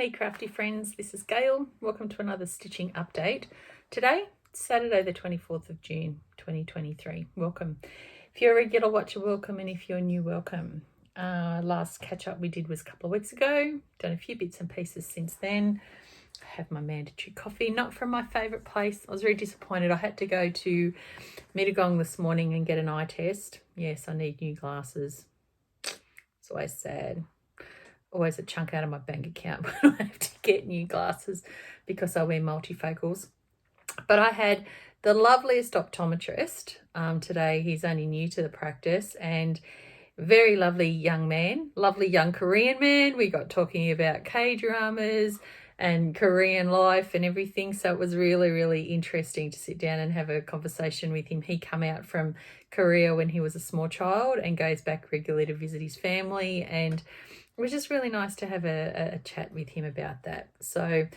Hey crafty friends, this is Gail. Welcome to another stitching update. Today, Saturday the 24th of June 2023. Welcome. If you're a regular watcher, welcome, and if you're new, welcome. Last catch up we did was a couple of weeks ago. Done a few bits and pieces since then. I have my mandatory coffee, not from my favourite place. I was very disappointed. I had to go to Mittagong this morning and get an eye test. Yes, I need new glasses. It's always sad. Always a chunk out of my bank account when I have to get new glasses because I wear multifocals. But I had the loveliest optometrist today. He's only new to the practice and very lovely young man, lovely young Korean man. We got talking about K-dramas and Korean life and everything. So it was really, really interesting to sit down and have a conversation with him. He came out from Korea when he was a small child and goes back regularly to visit his family, and it was just really nice to have a chat with him about that. So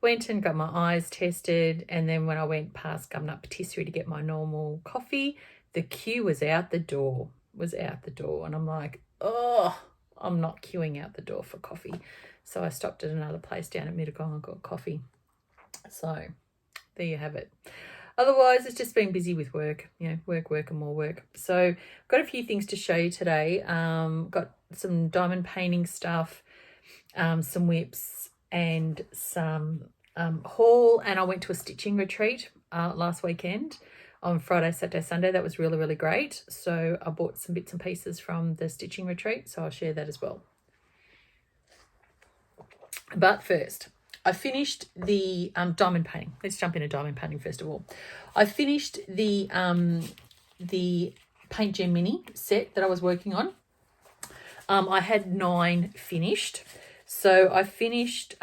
went and got my eyes tested, and then when I went past Gumnut Patisserie to get my normal coffee, the queue was out the door. And I'm like, oh, I'm not queuing out the door for coffee. So I stopped at another place down at Mittagong and got coffee. So there you have it. Otherwise, it's just been busy with work, work and more work. So I've got a few things to show you today. Got some diamond painting stuff, some whips and some haul. And I went to a stitching retreat last weekend on Friday, Saturday, Sunday. That was really, really great. So I bought some bits and pieces from the stitching retreat. So I'll share that as well. But first, I finished the diamond painting. Let's jump into diamond painting first of all. I finished the Paint Gem Mini set that I was working on. I had 9 finished. So I finished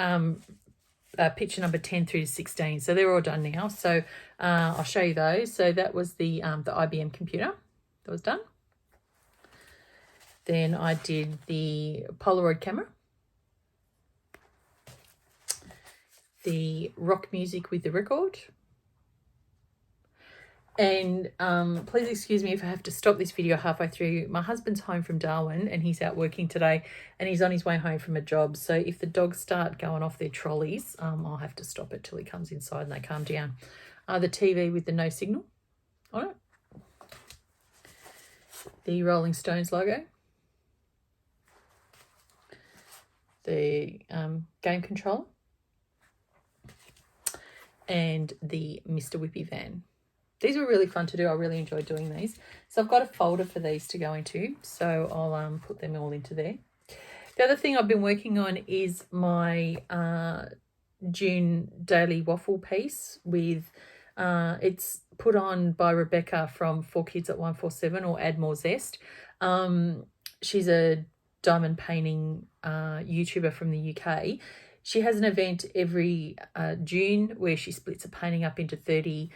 picture number 10 through to 16. So they're all done now. So I'll show you those. So that was the IBM computer that was done. Then I did the Polaroid camera, the rock music with the record. And please excuse me if I have to stop this video halfway through. My husband's home from Darwin and he's out working today and he's on his way home from a job. So if the dogs start going off their trolleys, I'll have to stop it till he comes inside and they calm down. The TV with the no signal on it. The Rolling Stones logo. The game controller. And the Mr. Whippy van. These were really fun to do. I really enjoyed doing these. So I've got a folder for these to go into. So I'll put them all into there. The other thing I've been working on is my June daily waffle piece with, it's put on by Rebecca from 4Kids at 147 or Add More Zest. She's a diamond painting YouTuber from the UK. She has an event every June where she splits a painting up into 30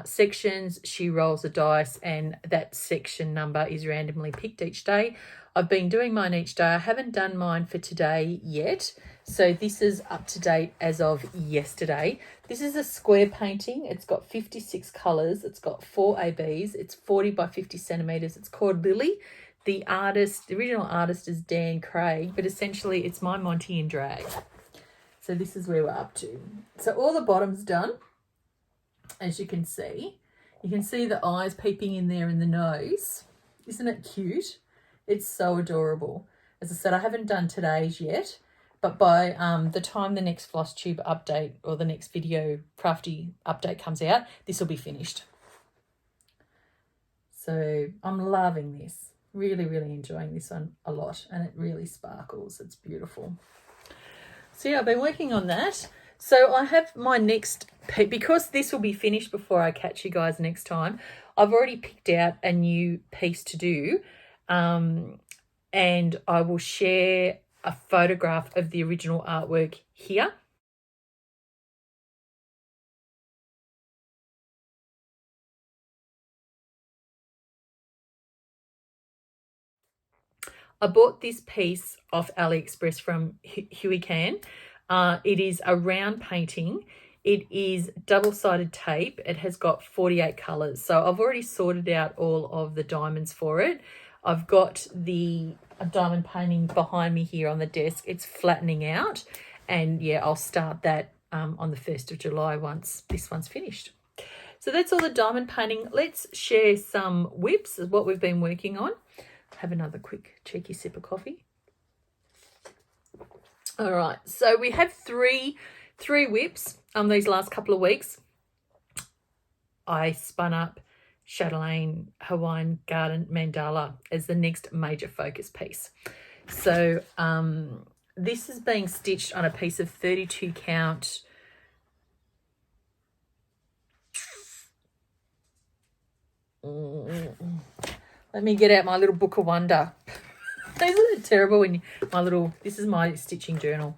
sections. She rolls a dice and that section number is randomly picked each day. I've been doing mine each day. I haven't done mine for today yet. So this is up to date as of yesterday. This is a square painting. It's got 56 colours. It's got 4 ABs. It's 40 by 50 centimetres. It's called Lily. The original artist is Dan Craig, but essentially it's my Monty in drag. So this is where we're up to. So all the bottom's done, as you can see. You can see the eyes peeping in there and the nose. Isn't it cute? It's so adorable. As I said, I haven't done today's yet, but by the time the next floss tube update or the next video crafty update comes out, this will be finished. So I'm loving this. Really, really enjoying this one a lot, and it really sparkles. It's beautiful. So yeah, I've been working on that. So I have my next, because this will be finished before I catch you guys next time, I've already picked out a new piece to do. And I will share a photograph of the original artwork here. I bought this piece off AliExpress from Hawaiian. It is a round painting. It is double-sided tape. It has got 48 colours. So I've already sorted out all of the diamonds for it. I've got the diamond painting behind me here on the desk. It's flattening out. And yeah, I'll start that on the 1st of July once this one's finished. So that's all the diamond painting. Let's share some WIPs of what we've been working on. Have another quick cheeky sip of coffee. All right, so we have three WIPs these last couple of weeks. I spun up Chatelaine Hawaiian Garden Mandala as the next major focus piece. So this is being stitched on a piece of 32 count let me get out my little book of wonder. Isn't it terrible when this is my stitching journal.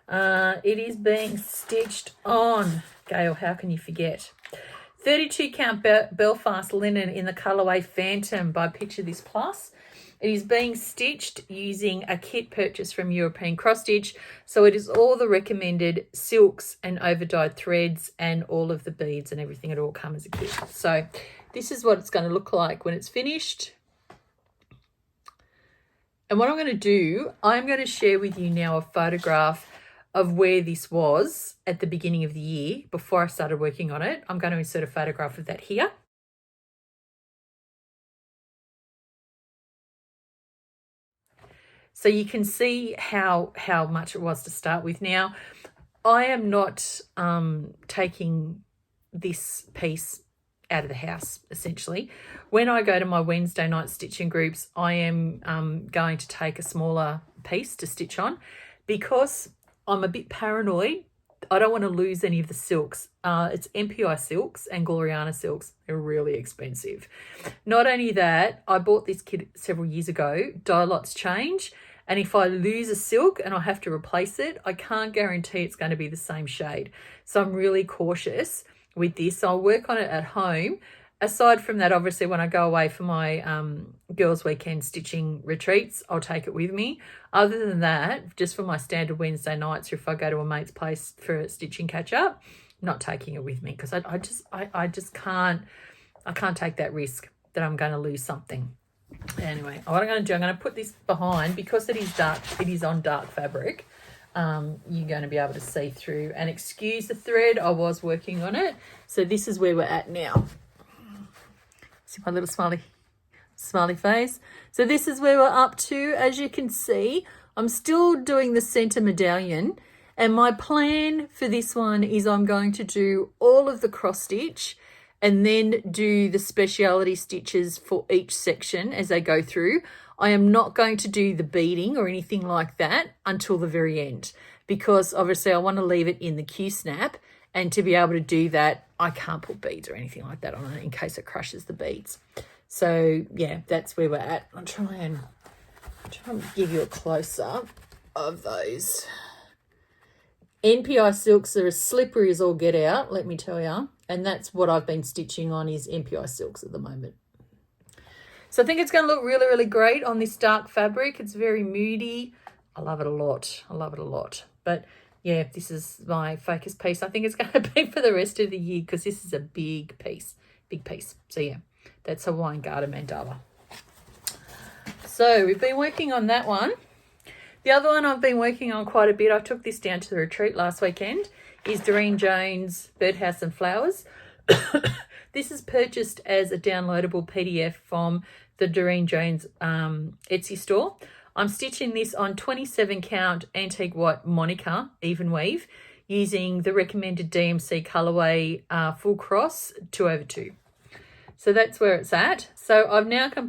It is being stitched on, Gail, how can you forget? 32 count Belfast linen in the colourway Phantom by Picture This Plus. It is being stitched using a kit purchase from European Cross Stitch. So it is all the recommended silks and over-dyed threads and all of the beads and everything. It all comes as a kit. So this is what it's going to look like when it's finished. And what I'm going to do, I'm going to share with you now a photograph of where this was at the beginning of the year before I started working on it. I'm going to insert a photograph of that here. So you can see how much it was to start with. Now, I am not taking this piece out of the house, essentially. When I go to my Wednesday night stitching groups, I am going to take a smaller piece to stitch on because I'm a bit paranoid. I don't want to lose any of the silks. It's MPI silks and Gloriana silks. They're really expensive. Not only that, I bought this kit several years ago. Dye lots change. And if I lose a silk and I have to replace it, I can't guarantee it's going to be the same shade. So I'm really cautious with this. I'll work on it at home. Aside from that, obviously, when I go away for my girls' weekend stitching retreats, I'll take it with me. Other than that, just for my standard Wednesday nights, or if I go to a mate's place for a stitching catch-up, I'm not taking it with me because I just can't take that risk that I'm going to lose something. Anyway, what I'm going to do, I'm going to put this behind because it is dark. It is on dark fabric. You're going to be able to see through. And excuse the thread, I was working on it. So this is where we're at now. See my little smiley face. So this is where we're up to. As you can see, I'm still doing the center medallion. And my plan for this one is I'm going to do all of the cross stitch and then do the speciality stitches for each section as they go through. I am not going to do the beading or anything like that until the very end because obviously I want to leave it in the Q-snap, and to be able to do that, I can't put beads or anything like that on it in case it crushes the beads. So yeah, that's where we're at. I'll try and give you a close-up of those. NPI silks are as slippery as all get out, let me tell you. And that's what I've been stitching on is NPI silks at the moment. So I think it's going to look really, really great on this dark fabric. It's very moody. I love it a lot. I love it a lot. But yeah, this is my focus piece. I think it's going to be for the rest of the year because this is a big piece. Big piece. So yeah, that's Hawaiian Garden Mandala. So we've been working on that one. The other one I've been working on quite a bit, I took this down to the retreat last weekend, is Doreen Jones' Birdhouse and Flowers. This is purchased as a downloadable PDF from the Doreen Jones Etsy store. I'm stitching this on 27 count antique white Monica even weave using the recommended DMC colorway full cross 2/2. So that's where it's at. So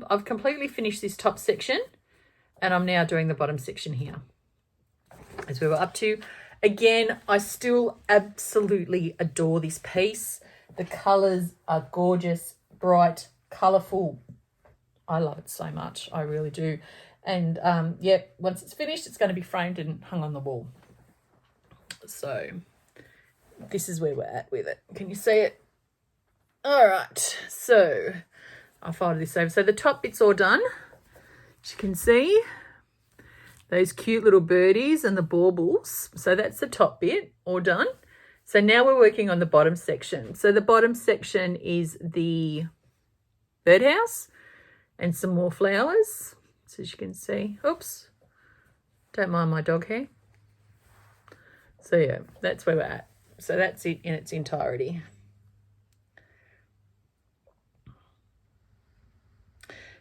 I've completely finished this top section. And I'm now doing the bottom section here. As we were up to. Again, I still absolutely adore this piece. The colours are gorgeous, bright, colourful. I love it so much. I really do. And yeah, once it's finished, it's going to be framed and hung on the wall. So this is where we're at with it. Can you see it? All right. So I'll fold this over. So the top bit's all done. As you can see, those cute little birdies and the baubles. So that's the top bit, all done. So now we're working on the bottom section. So the bottom section is the birdhouse and some more flowers. So as you can see, oops, don't mind my dog hair. So yeah, that's where we're at. So that's it in its entirety.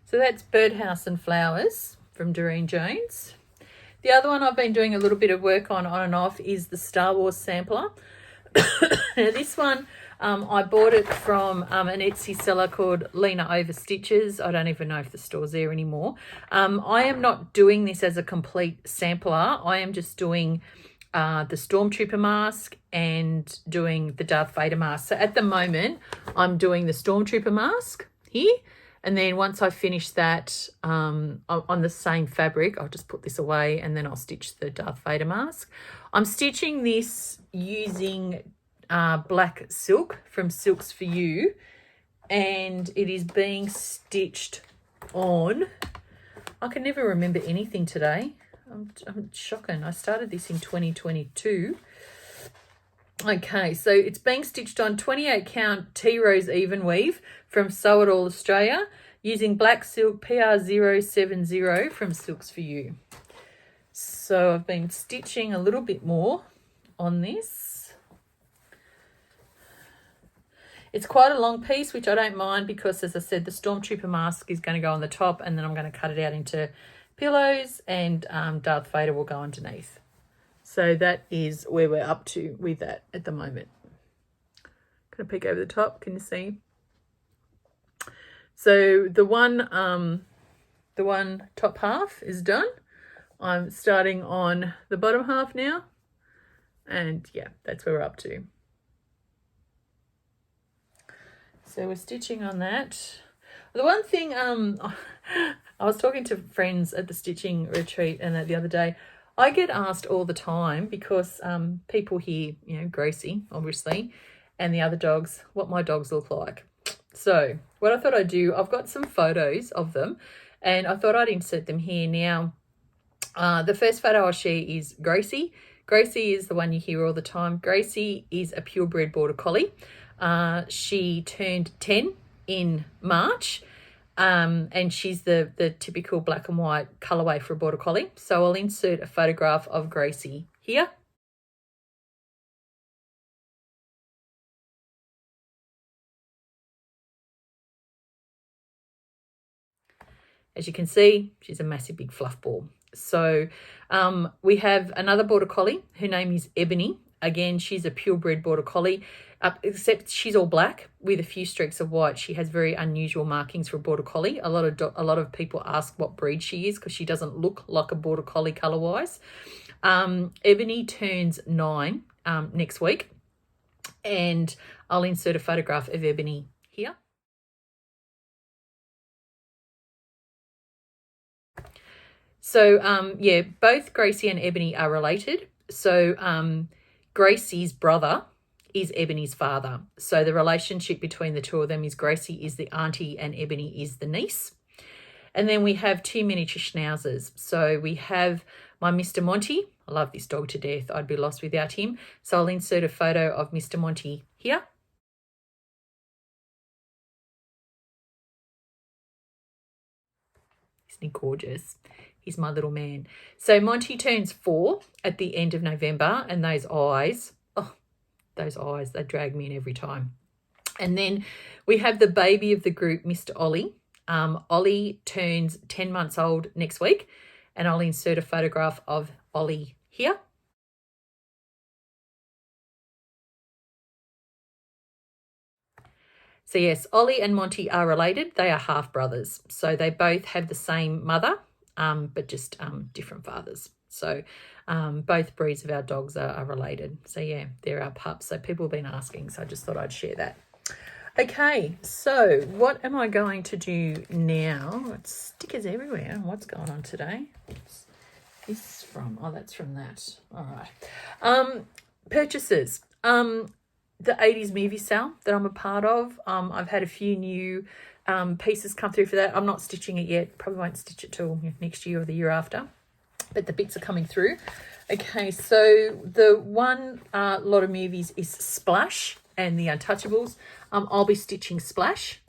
So that's Birdhouse and Flowers from Doreen Jones. The other one I've been doing a little bit of work on and off is the Star Wars sampler. Now this one, I bought it from an Etsy seller called Lena Over Stitches. I don't even know if the store's there anymore. I am not doing this as a complete sampler. I am just doing the Stormtrooper mask and doing the Darth Vader mask. So at the moment, I'm doing the Stormtrooper mask here. And then once I finish that on the same fabric, I'll just put this away and then I'll stitch the Darth Vader mask. I'm stitching this using black silk from Silks For You. And it is being stitched on... I can never remember anything today. I'm shocking. I started this in 2022. Okay, so it's being stitched on 28 count T-Rose even weave from Sew It All Australia using black silk PR070 from Silks For You. So I've been stitching a little bit more on this. It's quite a long piece, which I don't mind because, as I said, the Stormtrooper mask is going to go on the top and then I'm going to cut it out into pillows and Darth Vader will go underneath. So that is where we're up to with that at the moment. Going to peek over the top. Can you see? So the one top half is done. I'm starting on the bottom half now. And yeah, that's where we're up to. So we're stitching on that. The one thing, I was talking to friends at the stitching retreat and the other day, I get asked all the time because people here, you know, Gracie, obviously, and the other dogs, what my dogs look like. So what I thought I'd do, I've got some photos of them and I thought I'd insert them here. Now, the first photo I'll share is Gracie. Gracie is the one you hear all the time. Gracie is a purebred Border Collie. She turned 10 in March. And she's the typical black and white colourway for a Border Collie. So I'll insert a photograph of Gracie here. As you can see, she's a massive big fluff ball. So we have another Border Collie. Her name is Ebony. Again, she's a purebred Border Collie, except she's all black with a few streaks of white. She has very unusual markings for a Border Collie. A lot of people ask what breed she is because she doesn't look like a Border Collie colour-wise. Ebony turns 9 next week, and I'll insert a photograph of Ebony here. So, yeah, both Gracie and Ebony are related. So, Gracie's brother is Ebony's father. So the relationship between the two of them is Gracie is the auntie and Ebony is the niece. And then we have 2 miniature schnauzers. So we have my Mr. Monty. I love this dog to death. I'd be lost without him. So I'll insert a photo of Mr. Monty here. Isn't he gorgeous? He's my little man. So Monty turns 4 at the end of November, and those eyes, they drag me in every time. And then we have the baby of the group, Mr. Ollie. Ollie turns 10 months old next week, and I'll insert a photograph of Ollie here. So yes, Ollie and Monty are related. They are half brothers. So they both have the same mother, but just different fathers. So both breeds of our dogs are related. So yeah, they're our pups. So people have been asking, so I just thought I'd share that. Okay, so what am I going to do now? It's stickers everywhere. What's going on today? What's this from? Oh, that's from that. All right. Purchases. The 80s movie sale that I'm a part of. I've had a few new pieces come through for that. I'm not stitching it yet. Probably won't stitch it till next year or the year after. But the bits are coming through. Okay, so the one lot of movies is Splash and the Untouchables. I'll be stitching Splash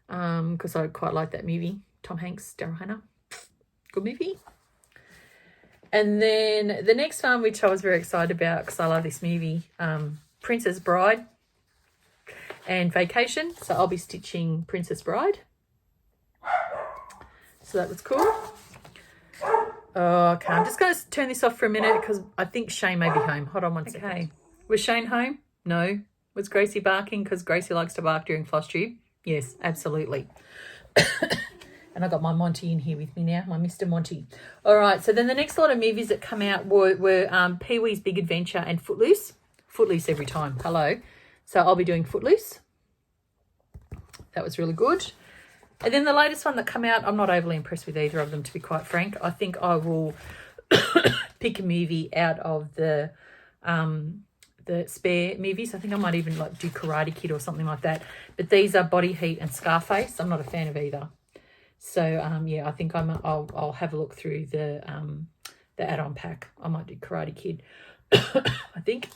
because I quite like that movie. Tom Hanks, Daryl Hannah. Good movie. And then the next one, which I was very excited about because I love this movie, Princess Bride and Vacation. So I'll be stitching Princess Bride. So that was cool. Oh, okay. I'm just going to turn this off for a minute because I think Shane may be home. Hold on one second. Okay. Was Shane home? No. Was Gracie barking because Gracie likes to bark during floss tube? Yes, absolutely. And I got my Monty in here with me now, my Mr. Monty. All right, so then the next lot of movies that come out were Pee-wee's Big Adventure and Footloose. Footloose every time. Hello. So I'll be doing Footloose. That was really good. And then the latest one that come out, I'm not overly impressed with either of them, to be quite frank. I think I will pick a movie out of the spare movies. I think I might even like do Karate Kid or something like that. But these are Body Heat and Scarface. I'm not a fan of either. So yeah, I think I'll have a look through the add-on pack. I might do Karate Kid. I think.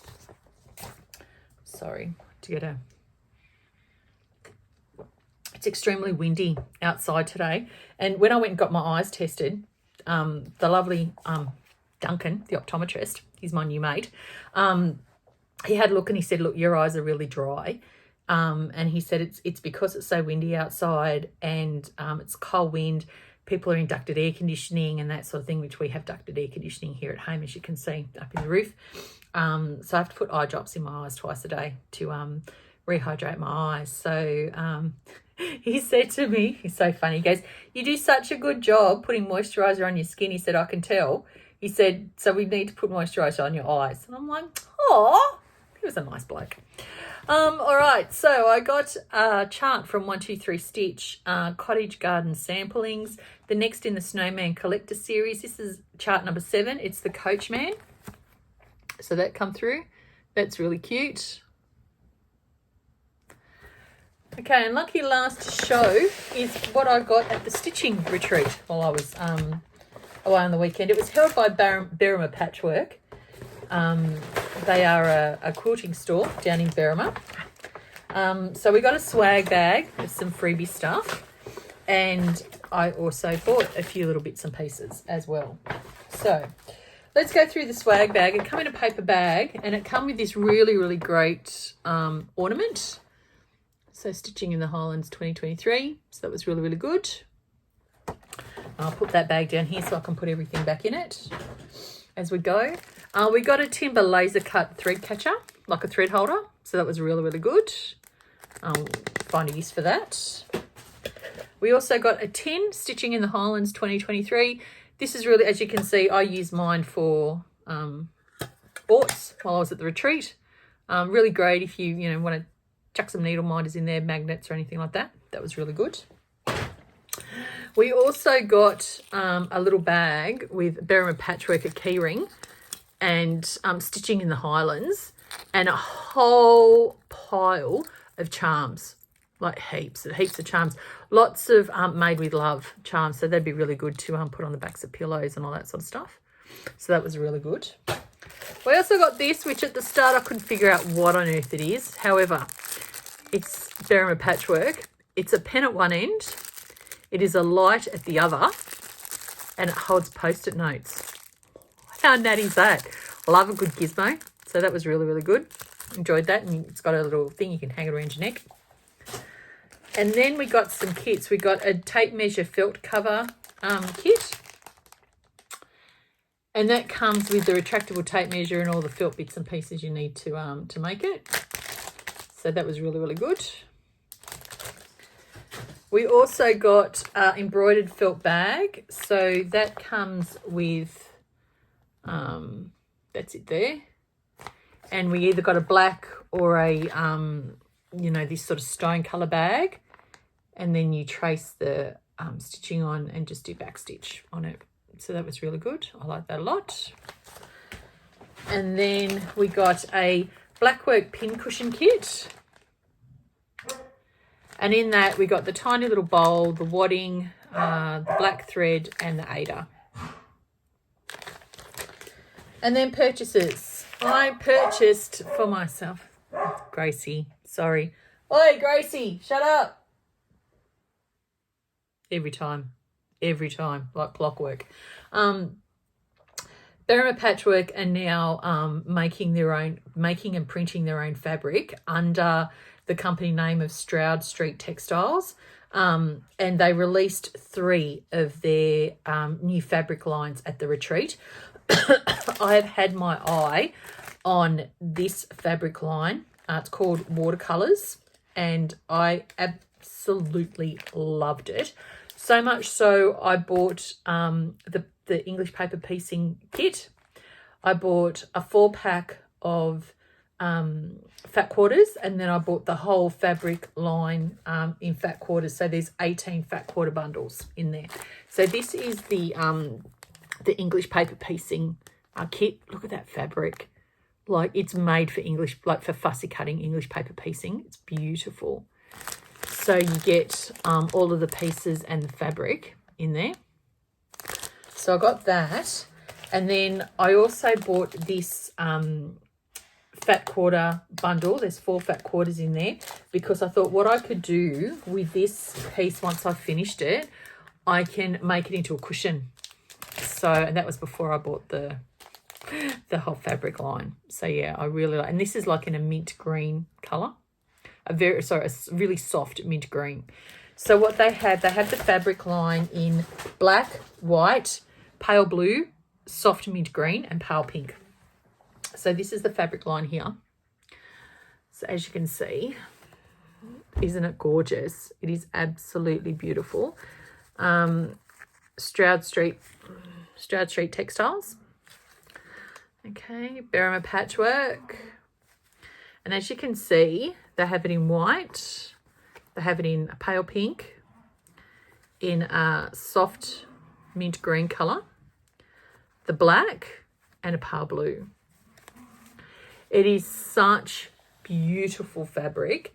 Sorry to get a. It's extremely windy outside today, and when I went and got my eyes tested, the lovely Duncan, the optometrist, he's my new mate. He had a look and he said, "Look, your eyes are really dry." And he said it's because it's so windy outside and it's cold wind. People are in ducted air conditioning and that sort of thing, which we have ducted air conditioning here at home, as you can see up in the roof. So I have to put eye drops in my eyes twice a day to rehydrate my eyes. So he said to me, he's so funny, he goes, "You do such a good job putting moisturiser on your skin." He said, "I can tell." He said, "So we need to put moisturiser on your eyes." And I'm like, oh, he was a nice bloke. All right, so I got a chart from 123 Stitch, Cottage Garden Samplings, the next in the Snowman Collector series. This is chart number 7. It's the Coachman. So that come through. That's really cute. Okay, and lucky last to show is what I got at the stitching retreat while I was away on the weekend. It was held by Berrima Patchwork. They are a quilting store down in Berrima. So we got a swag bag with some freebie stuff, and I also bought a few little bits and pieces as well. So let's go through the swag bag. It come in a paper bag, and it come with this really, really great ornament. So Stitching in the Highlands 2023. So that was really, really good. I'll put that bag down here so I can put everything back in it as we go. We got a timber laser cut thread catcher, like a thread holder. So that was really, really good. I'll find a use for that. We also got a tin, Stitching in the Highlands 2023. This is really, as you can see, I used mine for sports while I was at the retreat. Really great if you want to chuck some needle minders in there, magnets or anything like that. That was really good. We also got a little bag with Berrima Patchwork, a keyring, and Stitching in the Highlands, and a whole pile of charms, like heaps of charms. Lots of made with love charms, so that'd be really good to put on the backs of pillows and all that sort of stuff. So that was really good. We also got this, which at the start I couldn't figure out what on earth it is. However, it's Berrima Patchwork. It's a pen at one end. It is a light at the other, and it holds post-it notes. How natty is that? Love a good gizmo. So that was really, really good. Enjoyed that. And it's got a little thing you can hang it around your neck. And then we got some kits. We got a tape measure felt cover kit. And that comes with the retractable tape measure and all the felt bits and pieces you need to make it. So that was really, really good. We also got embroidered felt bag. So that comes with, that's it there. And we either got a black or a, this sort of stone colour bag. And then you trace the stitching on and just do back stitch on it. So that was really good. I like that a lot. And then we got a Blackwork pin cushion kit. And in that we got the tiny little bowl, the wadding, the black thread and the Ada. And then purchases. I purchased for myself. Gracie, sorry. Oi, Gracie, shut up. Every time, like clockwork. Berrima Patchwork are now making and printing their own fabric under the company name of Stroud Street Textiles. And they released 3 of their new fabric lines at the retreat. I have had my eye on this fabric line. It's called Watercolors, and I absolutely loved it. So much so I bought the English paper piecing kit. I bought a 4-pack of fat quarters, and then I bought the whole fabric line in fat quarters. So there's 18 fat quarter bundles in there. So this is the English paper piecing kit. Look at that fabric. Like, it's made for English, like for fussy cutting English paper piecing. It's beautiful. So you get all of the pieces and the fabric in there. So I got that. And then I also bought this fat quarter bundle. There's 4 fat quarters in there, because I thought what I could do with this piece once I finished it, I can make it into a cushion. So, and that was before I bought the whole fabric line. So yeah, I really like, and this is like in a mint green color, a really soft mint green. So what they have the fabric line in black, white, pale blue, soft mint green, and pale pink. So this is the fabric line here. So as you can see, isn't it gorgeous? It is absolutely beautiful. Stroud Street Textiles. Okay, Berrima Patchwork. And as you can see, they have it in white, they have it in a pale pink, in a soft mint green colour, the black, and a pale blue. It is such beautiful fabric.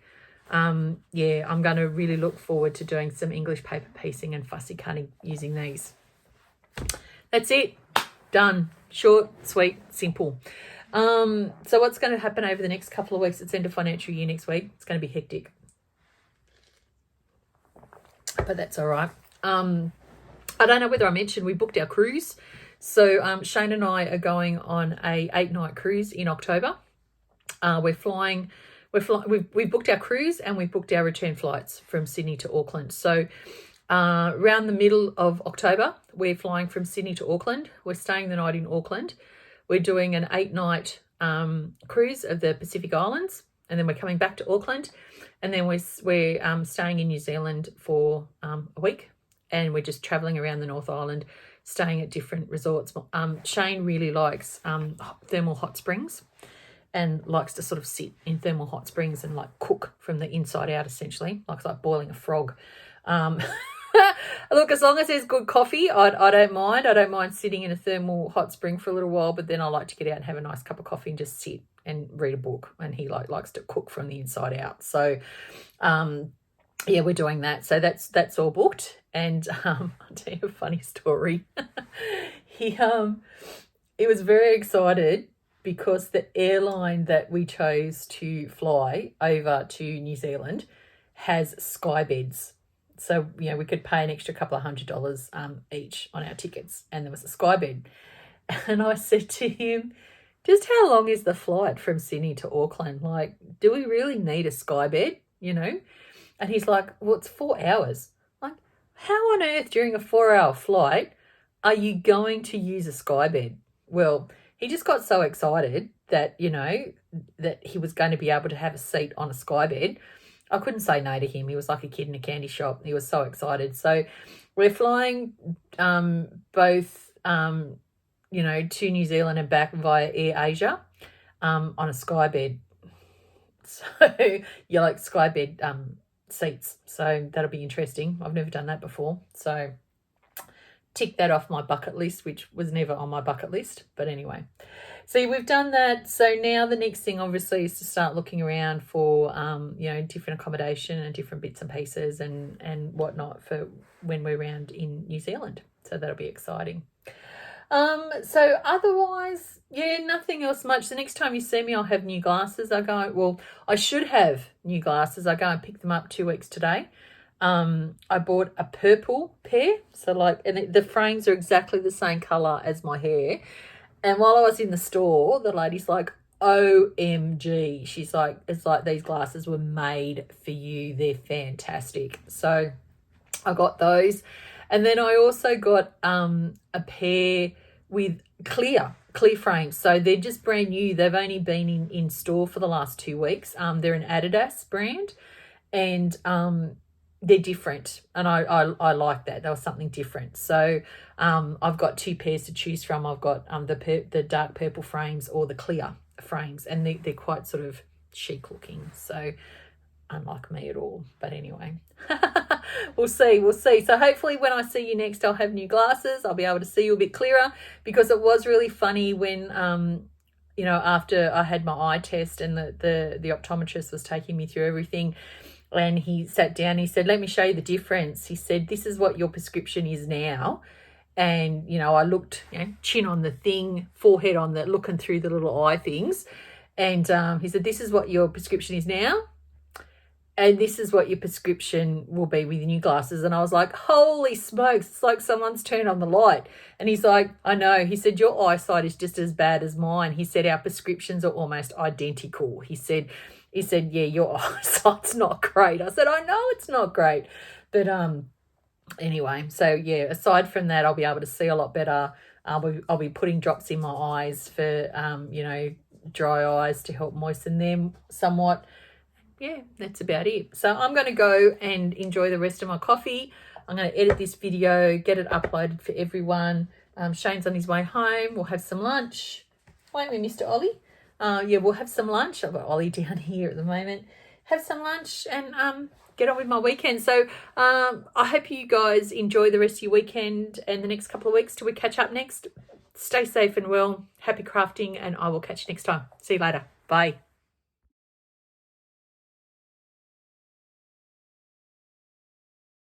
Yeah, I'm going to really look forward to doing some English paper piecing and fussy cutting using these. That's it. Done. Short, sweet, simple. So what's going to happen over the next couple of weeks? It's end of financial year next week. It's going to be hectic, but that's all right. I don't know whether I mentioned we booked our cruise. So Shane and I are going on a 8-night cruise in October. We've booked our cruise, and we've booked our return flights from Sydney to Auckland. So around the middle of October, we're flying from Sydney to Auckland. We're staying the night in Auckland. We're doing an 8-night cruise of the Pacific Islands, and then we're coming back to Auckland, and then we're staying in New Zealand for a week, and we're just travelling around the North Island, staying at different resorts. Shane really likes thermal hot springs, and likes to sort of sit in thermal hot springs and like cook from the inside out, essentially, like boiling a frog. Look, as long as there's good coffee, I don't mind. I don't mind sitting in a thermal hot spring for a little while, but then I like to get out and have a nice cup of coffee and just sit and read a book. And he likes to cook from the inside out. So, yeah, we're doing that. So that's all booked. And I'll tell you a funny story. He was very excited because the airline that we chose to fly over to New Zealand has sky beds. So, you know, we could pay an extra couple of $100 each on our tickets, and there was a sky bed. And I said to him, just how long is the flight from Sydney to Auckland? Like, do we really need a sky bed, you know? And he's like, well, it's 4 hours. Like, how on earth during a 4-hour flight are you going to use a sky bed? Well, he just got so excited that, you know, that he was going to be able to have a seat on a sky bed. I couldn't say no to him. He was like a kid in a candy shop. He was so excited. So we're flying both, you know, to New Zealand and back via Air Asia on a sky bed. So you like sky bed seats. So that'll be interesting. I've never done that before. So tick that off my bucket list, which was never on my bucket list. But anyway, so we've done that. So now the next thing obviously is to start looking around for, you know, different accommodation and different bits and pieces and whatnot for when we're around in New Zealand. So that'll be exciting. So otherwise, yeah, nothing else much. The next time you see me, I'll have new glasses. I should have new glasses. I go and pick them up 2 weeks today. I bought a purple pair. So like, and the frames are exactly the same colour as my hair. And while I was in the store, the lady's like, OMG. She's like, it's like these glasses were made for you. They're fantastic. So I got those. And then I also got a pair with clear frames. So they're just brand new. They've only been in store for the last 2 weeks. They're an Adidas brand, and they're different, and I like that. There was something different. So I've got 2 pairs to choose from. I've got the dark purple frames or the clear frames, and they're quite sort of chic looking. So unlike me at all, but anyway, we'll see. So hopefully when I see you next, I'll have new glasses. I'll be able to see you a bit clearer, because it was really funny when you know, after I had my eye test and the optometrist was taking me through everything, and he sat down, he said, let me show you the difference. He said, this is what your prescription is now. And, you know, I looked, you know, chin on the thing, forehead on the, looking through the little eye things. And he said, this is what your prescription is now. And this is what your prescription will be with your new glasses. And I was like, holy smokes, it's like someone's turned on the light. And he's like, I know. He said, your eyesight is just as bad as mine. He said, our prescriptions are almost identical. He said, yeah, your eyesight's not great. I said, I know it's not great. But anyway, so yeah, aside from that, I'll be able to see a lot better. I'll be putting drops in my eyes for, you know, dry eyes to help moisten them somewhat. Yeah, that's about it. So I'm going to go and enjoy the rest of my coffee. I'm going to edit this video, get it uploaded for everyone. Shane's on his way home. We'll have some lunch. Won't we, Mr. Ollie? Yeah, we'll have some lunch. I've got Ollie down here at the moment. Have some lunch and get on with my weekend. So I hope you guys enjoy the rest of your weekend and the next couple of weeks till we catch up next. Stay safe and well. Happy crafting, and I will catch you next time. See you later. Bye.